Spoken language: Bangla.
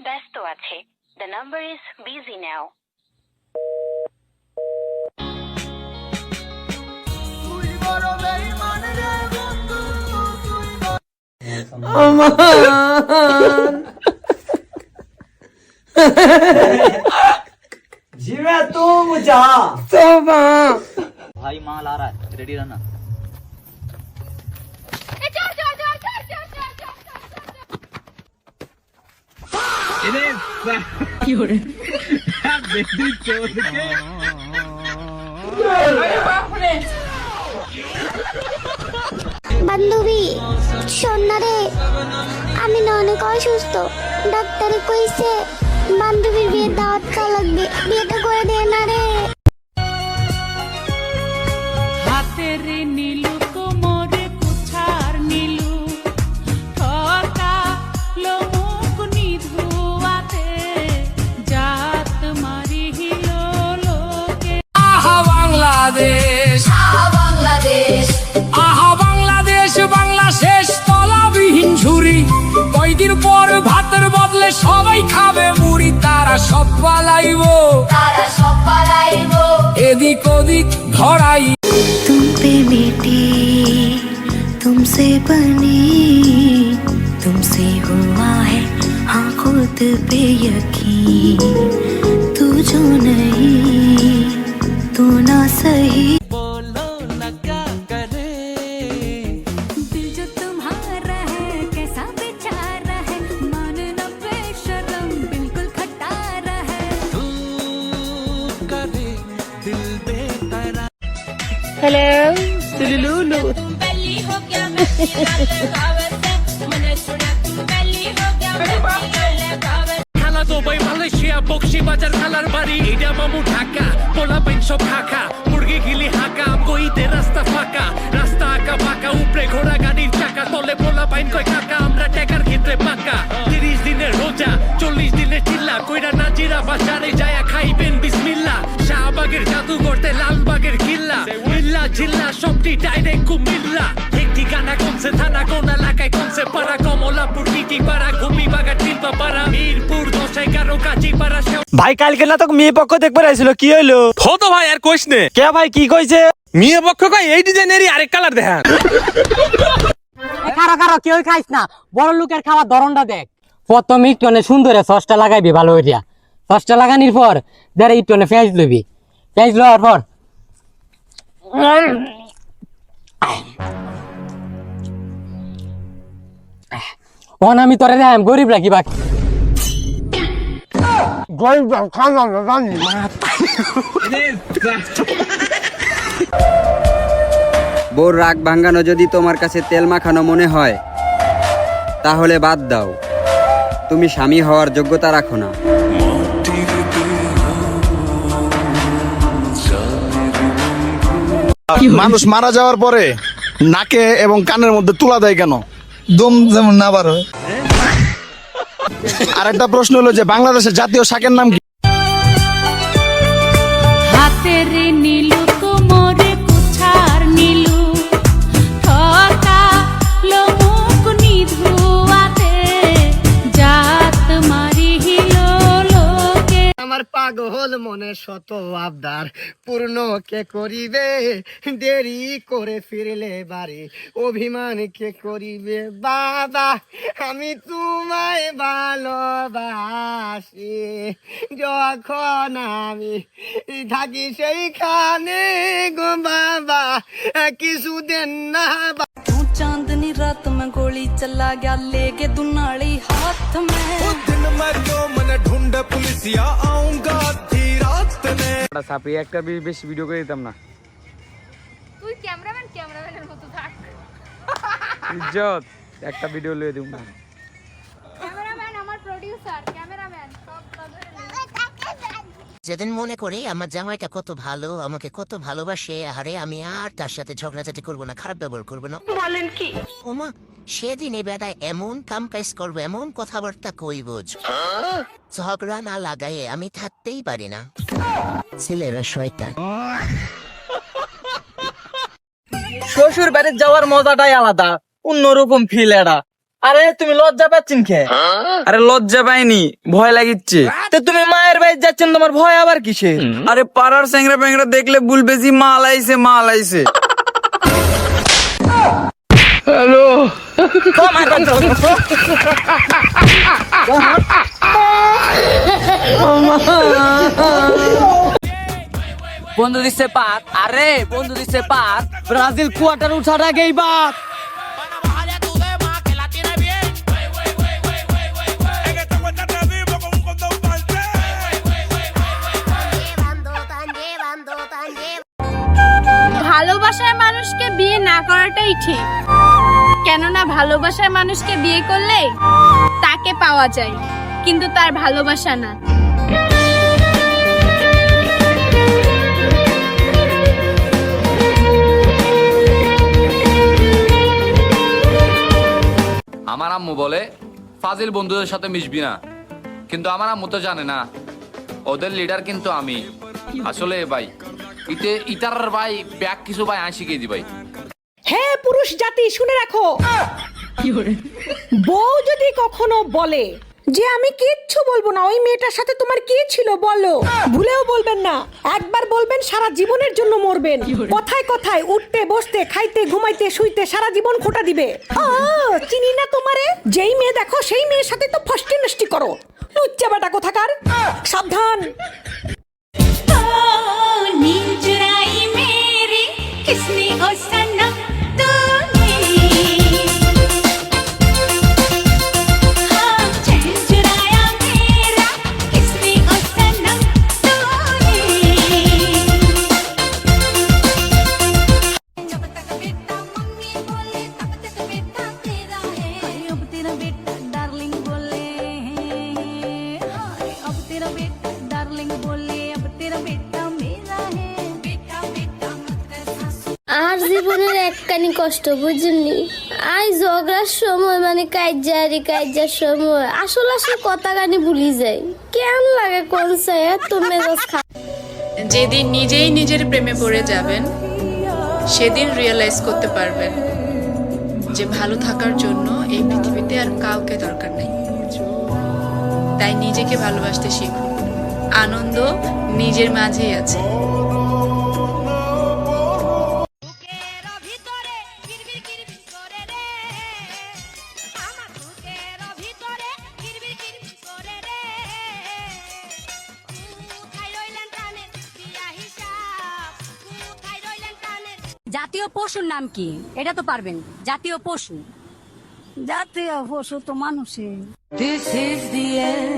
ব্যস্ত আছে। The number is busy now. जीवे तुम जा भाई माल आ रहा है, रेडी रहना। বান্ধবী শোন না রে, আমি না অনেক অসুস্থ। ডাক্তারে কইছে বান্ধবীর বিয়ের দাওয়াত খাওয়া লাগবে, বিয়েটা করে দে না রে। হাতের নীলু কোমরে কুছার নীলু ঠকা লোমুক নিধুয়াতে জাত মারি হিলো লোকে। আহা বাংলাদেশ, আহা বাংলাদেশ, আহা বাংলাদেশ, বাংলা শেষ তলাবিহীন ঝুরি। কয়দিন পর ভাতের বদলে সবাই খাবে মুড়ি। তারা সব পালাইব, তারা সব পালাইব, এদিক ওদিক ধরাই। तुम पे मिटी, तुमसे बनी, तुमसे हुआ है हाँ खुद पे यकीन। तू जो नहीं तू ना सही। बोलो ना क्या करे, दिल जो तुम्हारा है कैसा बेचारा है, मन न बेशरम बिल्कुल खटारा है। तू करे दिल बेकरार। हेलो सुलुलुलु बेली हो गया मैं मने सुना तू बेली हो गया मैं। খেলা দুবাই মালয়েশিয়া বক্সি বাজার খেলার বাড়ি। এটা মামু ঢাকা, পোলা পেন সব ঢাকা, মুরগি গিলি হাকা, গইতে রাস্তা ফাঁকা, রাস্তা আঁকা বাঁকা, উপরে ঘোড়া গাড়ির চাকা, তলে পোলা পাইন কয় কাকা, আমরা টেকার ক্ষেত্রে পাকা। 30 দিনের রোজা, 40 দিনের চিল্লা, কইরা নাজিরা বাজারে যায়া খাইবেন বিসমিল্লা। শাহবাগের জাদুঘরতে লালবাগের কিল্লা, মিল্লা ঝিল্লা সবটি ডাইরেক্ট কুমিল্লা। ঠিক ঠিকানা কোনছে থানা কোন এলাকায় কোনছে পাড়া, কমলাপুর টিটি পাড়া, ঘুমি বাগা টিপা পাড়া, মিরপুর 10-11 কাজী পাড়া। ভাই কালকে না তো মেয়ে পক্ষ দেখবার আইছিল, কি হইলো? হতো ভাই আর কইস নে। কে ভাই কি কইছে? মেয়ে পক্ষ কয় এই ডিজাইনেরই আরেক কালার দেখান। কারো কারো কেউ খাইস না, বড় লোকের খাওয়ার ধরনটা দেখ। প্রথম ইটনে সুন্দরে সসটা লাগাইবি ভালো হইয়া, সসটা লাগানির পর দেড় ইটনে পেঁয়াজ লবি, পেঁয়াজ লওয়ার পর ওন আমি তোরে দেখাম গরিব রাখি বাকি গরিব খানা জানি। বোর রাগ ভাঙানো যদি তোমার কাছে তেল মাখানো মনে হয় তাহলে বাদ দাও, তুমি স্বামী হওয়ার যোগ্যতা রাখো না। মানুষ মারা যাওয়ার পরে নাকে এবং কানের মধ্যে তুলা দেয় কেন? দম যেমন না বার হয়। আর একটা প্রশ্ন হলো যে বাংলাদেশের জাতীয় শাকের নাম কি? হাতের নীলু কোমরে কুছার নীলু ঠকা লোমুক নিধুয়াতে জাত মারি হিলো লোকে। আমার পাগল মনে শত আবদার পূর্ণ কে করিবে, দেরি করে ফিরলে বাড়ি অভিমান কে করিবে। বাবা আমি তোমায় ভালোবাসি, যখন আমি থাকি সেইখানে গো বাবা কিছু দেন না। चांदनी रात में गोली चला गया लेके दुनाली हाथ में। दिन मैं जो मन ढूंढ पुलिसिया आऊंगा आधी रात में। সাপি একটা বেশি ভিডিও করে দিতাম না। তুই ক্যামেরাম্যানের মতো থাক। ইজ্জত একটা ভিডিও লয়ে দিম না। ক্যামেরাম্যান আমার প্রোডিউসার, ক্যামেরাম্যান সব তাদের। যেদিন মনে করি আমার জামাইটা কত ভালো, আমাকে কত ভালোবাসে, আরে আমি আর তার সাথে ঝগড়াঝাটি করবো না, খারাপ ব্যবহার করবো না। বলেন কি? ওমা সেদিন এই বেটায় এমন কাম কাজ করবো, এমন কথাবার্তা কইব, ঝগড়া না লাগাইয়ে আমি থাকতেই পারি না। ছেলেরা শয়তান। শ্বশুর বাড়ি যাওয়ার মজাটাই আলাদা, অন্যরকম ফিল এটা। আরে তুমি লজ্জা পাচ্ছেন কে? আরে লজ্জা পাইনি, ভয় লাগিচ্ছে। তো তুমি মায়ের বাড়ি যাচ্ছেন, তোমার ভয় আবার কিসে? আরে পাড়ার স্যাংরা প্যাংরা দেখলে বলবে যে মাল আইছে মাল আইছে। বন্ধু দিচ্ছে পাত, আরে বন্ধু দিচ্ছে পাত, ব্রাজিল কোয়ার্টার উঠার আগেই বাত। ভালোবাসার মানুষকে বিয়ে না করাটাই ঠিক, কেননা ভালোবাসার মানুষকে বিয়ে করলে তাকে পাওয়া যায়, কিন্তু তার ভালোবাসা না। আমার আম্মু বলে ফাজিল বন্ধুদের সাথে মিশবি না, কিন্তু আমার আম্মু তো জানে না ওদের লিডার কিন্তু আমি। আসলে ভাই ইতার ভাই ব্যাগ কিছু ভাই আই শিখিয়ে দি ভাই। হ্যাঁ পুরুষ জাতি শুনে রাখো, বউ যদি কখনো বলে যে আমি কিচ্ছু বলবো না, ওই মেয়েটার সাথে তোমার কি ছিল বলো, ভুলেও বলবেন না। একবার বলবেন, সারা জীবনের জন্য মরবেন। কথায় কথায় উঠতে বসতে খাইতে ঘুমাইতে শুইতে সারা জীবন খোটা দিবে। চিনি না তোমারে, যেই মেয়ে দেখো সেই মেয়ের সাথে তো ফষ্টি নষ্টি করো। লুচ্চা বেটা কোথাকার, সাবধান। আর জীবনের একখানি কষ্ট বুঝলি, আই ঝগড়ার সময় মানে কাইজার সময় আসলে কথা গানি ভুলি যাই, কেন লাগে কোন তুমি যেদিন নিজেই নিজের প্রেমে পড়ে যাবেন, সেদিন রিয়েলাইজ করতে পারবেন যে ভালো থাকার জন্য এই পৃথিবীতে আর কাউকে দরকার নেই। তাই নিজেকে ভালোবাসতে শিখুন, আনন্দ নিজের মাঝেই আছে। জাতীয় পশুর নাম কি? এটা তো পারবেন। জাতীয় পশু তো মানুষের। This is the end.